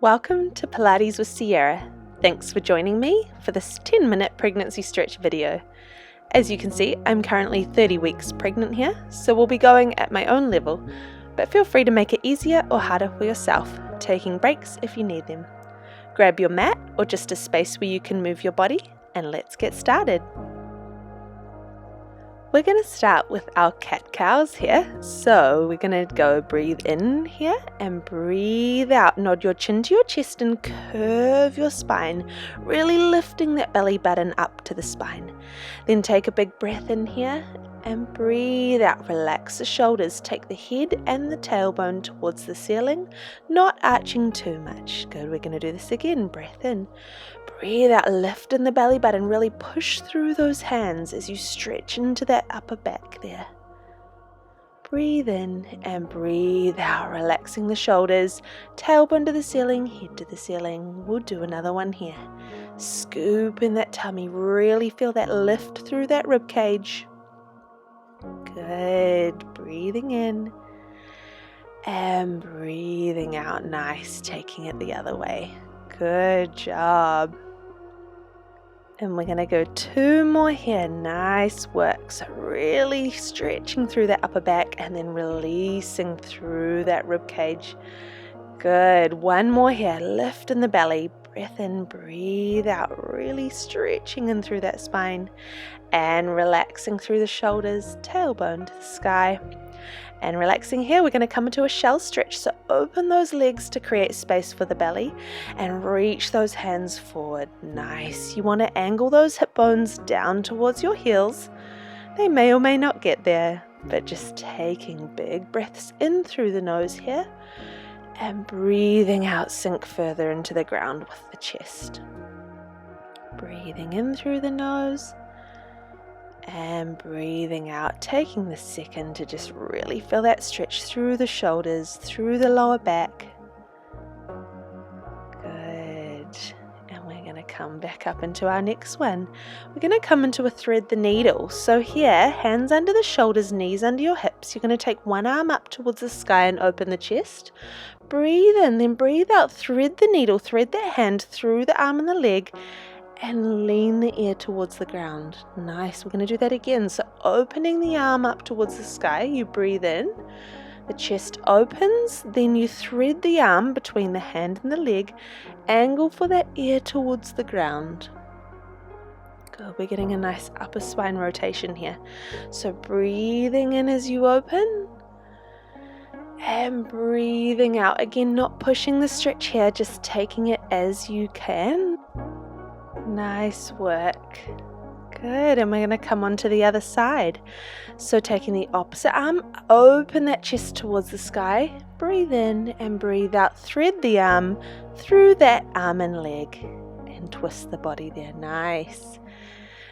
Welcome to Pilates with Sierra. Thanks for joining me for this 10-minute pregnancy stretch video. As you can see, I'm currently 30 weeks pregnant here, so we'll be going at my own level, but feel free to make it easier or harder for yourself, taking breaks if you need them. Grab your mat or just a space where you can move your body, and let's get started. We're going to start with our cat-cows here. So we're going to go breathe in here and breathe out. Nod your chin to your chest and curve your spine, really lifting that belly button up to the spine. Then take a big breath in here and breathe out. Relax the shoulders. Take the head and the tailbone towards the ceiling, not arching too much. Good. We're going to do this again. Breath in. Breathe out, lift in the belly button, really push through those hands as you stretch into that upper back there. Breathe in and breathe out, relaxing the shoulders, tailbone to the ceiling, head to the ceiling. We'll do another one here. Scoop in that tummy, really feel that lift through that rib cage. Good, breathing in and breathing out. Nice, taking it the other way. Good job. And we're going to go 2 more here. Nice work. So really stretching through that upper back and then releasing through that rib cage. Good. 1 more here. Lift in the belly. Breath in, breathe out. Really stretching in through that spine and relaxing through the shoulders, tailbone to the sky. And relaxing here, we're going to come into a shell stretch. So open those legs to create space for the belly and reach those hands forward. Nice. You want to angle those hip bones down towards your heels. They may or may not get there, but just taking big breaths in through the nose here and breathing out, sink further into the ground with the chest. Breathing in through the nose. And breathing out, taking the second to just really feel that stretch through the shoulders, through the lower back. Good. And we're going to come back up into our next one. We're going to come into a thread the needle. So here, hands under the shoulders, knees under your hips. You're going to take one arm up towards the sky and open the chest. Breathe in, then breathe out. Thread the needle, thread that hand through the arm and the leg. And lean the ear towards the ground. Nice. We're going to do that again. So opening the arm up towards the sky, you breathe in, the chest opens, then you thread the arm between the hand and the leg, angle for that ear towards the ground. Good. We're getting a nice upper spine rotation here. So breathing in as you open and breathing out. Again, not pushing the stretch here, just taking it as you can. Nice work. Good. And we're going to come on to the other side. So taking the opposite arm, open that chest towards the sky. Breathe in and breathe out. Thread the arm through that arm and leg and twist the body there. Nice.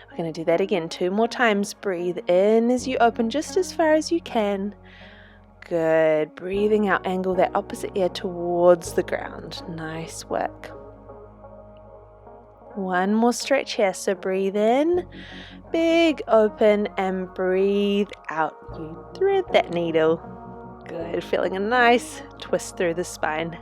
We're going to do that again 2 more times. Breathe in as you open just as far as you can. Good. Breathing out, angle that opposite ear towards the ground. Nice work. 1 more stretch here, so breathe in, big open, and breathe out. You thread that needle. Good, feeling a nice twist through the spine.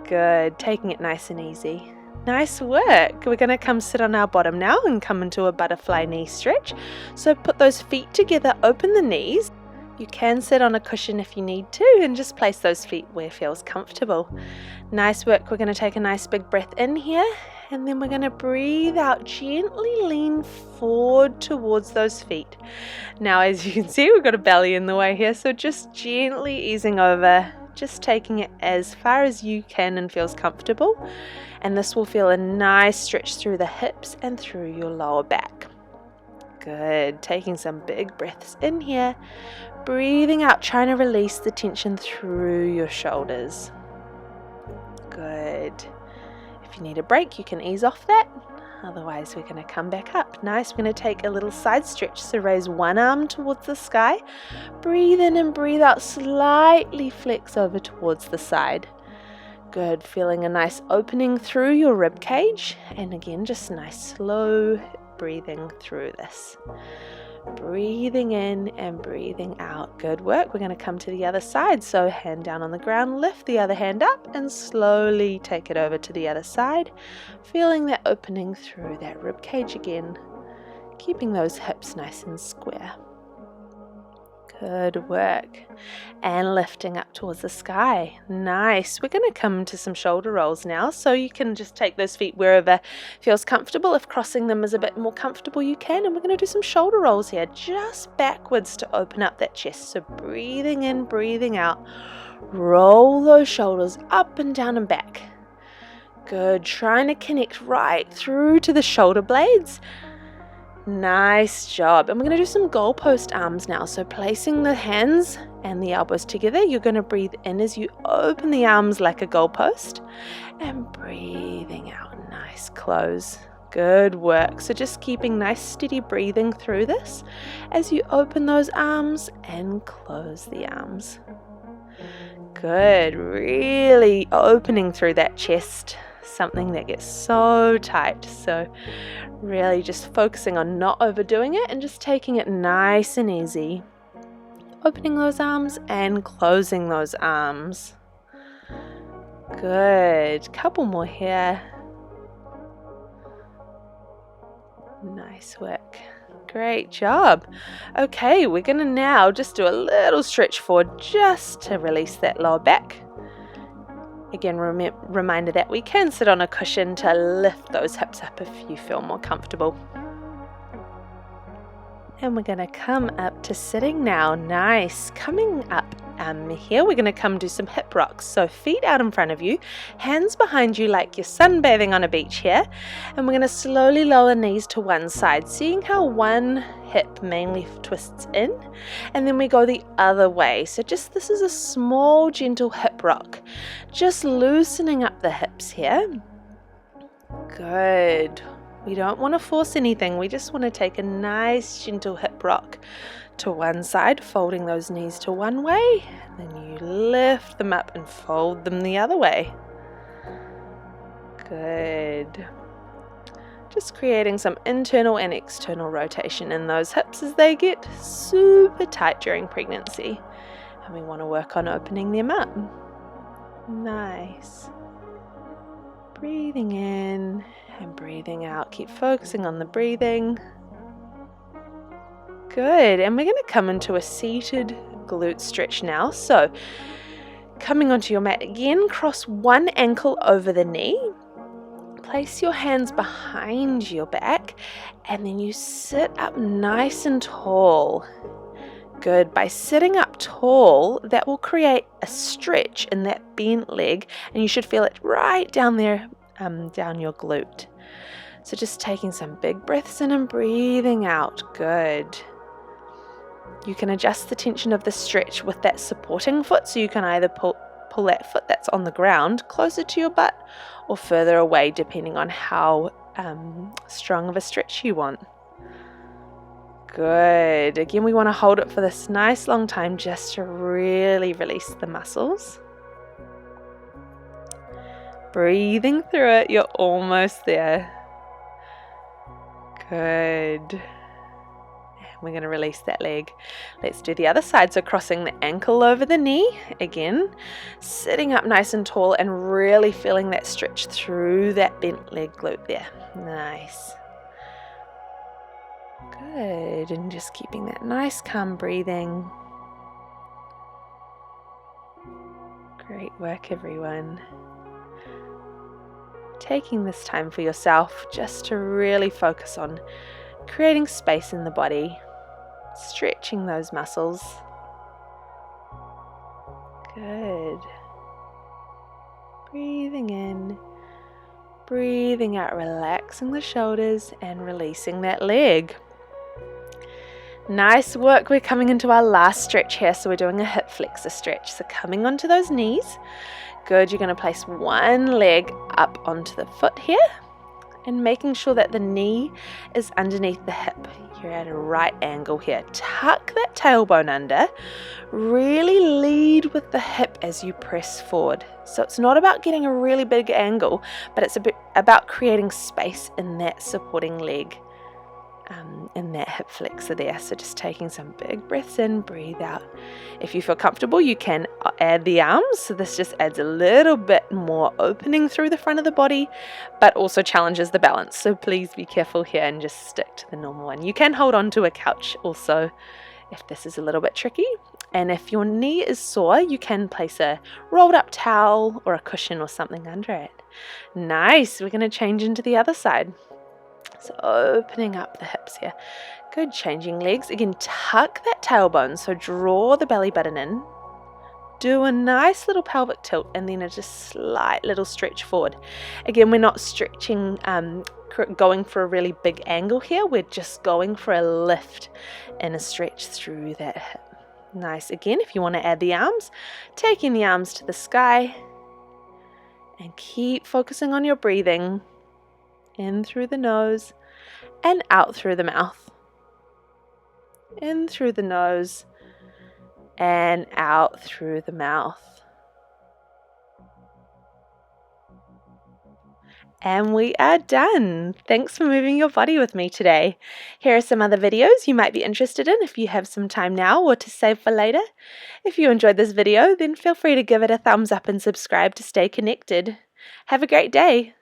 Good, taking it nice and easy. Nice work. We're going to come sit on our bottom now and come into a butterfly knee stretch. So put those feet together, open the knees. You can sit on a cushion if you need to and just place those feet where it feels comfortable. Nice work. We're going to take a nice big breath in here and then we're going to breathe out. Gently lean forward towards those feet. Now, as you can see, we've got a belly in the way here, so just gently easing over, just taking it as far as you can and feels comfortable. And this will feel a nice stretch through the hips and through your lower back. Good. Taking some big breaths in here. Breathing out, trying to release the tension through your shoulders. Good. If you need a break, you can ease off that. Otherwise, we're going to come back up. Nice. We're going to take a little side stretch. So raise one arm towards the sky. Breathe in and breathe out. Slightly flex over towards the side. Good. Feeling a nice opening through your rib cage. And again, just nice slow breathing through this. Breathing in and breathing out. Good work. We're going to come to the other side. So hand down on the ground, lift the other hand up and slowly take it over to the other side. Feeling that opening through that rib cage again. Keeping those hips nice and square. Good work. And lifting up towards the sky. Nice. We're going to come to some shoulder rolls now. So you can just take those feet wherever feels comfortable. If crossing them is a bit more comfortable, you can. And we're going to do some shoulder rolls here, just backwards to open up that chest. So breathing in, breathing out. Roll those shoulders up and down and back. Good. Trying to connect right through to the shoulder blades. Nice job. And we're going to do some goalpost arms now. So placing the hands and the elbows together, you're going to breathe in as you open the arms like a goalpost and breathing out. Nice close. Good work. So just keeping nice steady breathing through this as you open those arms and close the arms. Good. Really opening through that chest. Something that gets so tight. So really just focusing on not overdoing it and just taking it nice and easy. Opening those arms and closing those arms. Good. Couple more here. Nice work. Great job. Okay, we're going to now just do a little stretch forward just to release that lower back. Again, reminder that we can sit on a cushion to lift those hips up if you feel more comfortable. And we're going to come up to sitting now. Nice. Coming up here, we're going to come do some hip rocks. So feet out in front of you, hands behind you like you're sunbathing on a beach here. And we're going to slowly lower knees to one side, seeing how one hip mainly twists in. And then we go the other way. So just this is a small, gentle hip rock. Just loosening up the hips here. Good. We don't want to force anything. We just want to take a nice gentle hip rock to one side, folding those knees to one way. Then you lift them up and fold them the other way. Good. Just creating some internal and external rotation in those hips as they get super tight during pregnancy. And we want to work on opening them up. Nice. Breathing in and breathing out. Keep focusing on the breathing. Good. And we're going to come into a seated glute stretch now. So coming onto your mat again, cross one ankle over the knee. Place your hands behind your back and then you sit up nice and tall. Good. By sitting up tall, that will create a stretch in that bent leg and you should feel it right down there, down your glute. So just taking some big breaths in and breathing out. Good. You can adjust the tension of the stretch with that supporting foot, so you can either pull that foot that's on the ground closer to your butt or further away depending on how strong of a stretch you want. Good. Again, we want to hold it for this nice long time just to really release the muscles. Breathing through it, you're almost there. Good. We're going to release that leg. Let's do the other side. So crossing the ankle over the knee. Again, sitting up nice and tall and really feeling that stretch through that bent leg glute there. Nice. Good. And just keeping that nice calm breathing. Great work, everyone. Taking this time for yourself just to really focus on creating space in the body, stretching those muscles. Good. Breathing in, breathing out, relaxing the shoulders and releasing that leg. Nice work. We're coming into our last stretch here, so we're doing a hip flexor stretch. So coming onto those knees. Good. You're going to place one leg up onto the foot here and making sure that the knee is underneath the hip. You're at a right angle here. Tuck that tailbone under. Really lead with the hip as you press forward. So it's not about getting a really big angle, but it's a bit about creating space in that supporting leg. in that hip flexor there. So just taking some big breaths in, breathe out. If you feel comfortable, you can add the arms. So this just adds a little bit more opening through the front of the body, but also challenges the balance. So please be careful here and just stick to the normal one. You can hold on to a couch also if this is a little bit tricky. And if your knee is sore, you can place a rolled up towel or a cushion or something under it. Nice. We're going to change into the other side. So opening up the hips here. Good. Changing legs. Again, tuck that tailbone. So draw the belly button in. Do a nice little pelvic tilt and then a just slight little stretch forward. Again, we're not stretching, going for a really big angle here. We're just going for a lift and a stretch through that hip. Nice. Again, if you want to add the arms, taking the arms to the sky and keep focusing on your breathing in through the nose and out through the mouth. In through the nose and out through the mouth. And we are done. Thanks for moving your body with me today. Here are some other videos you might be interested in if you have some time now or to save for later. If you enjoyed this video, then feel free to give it a thumbs up and subscribe to stay connected. Have a great day.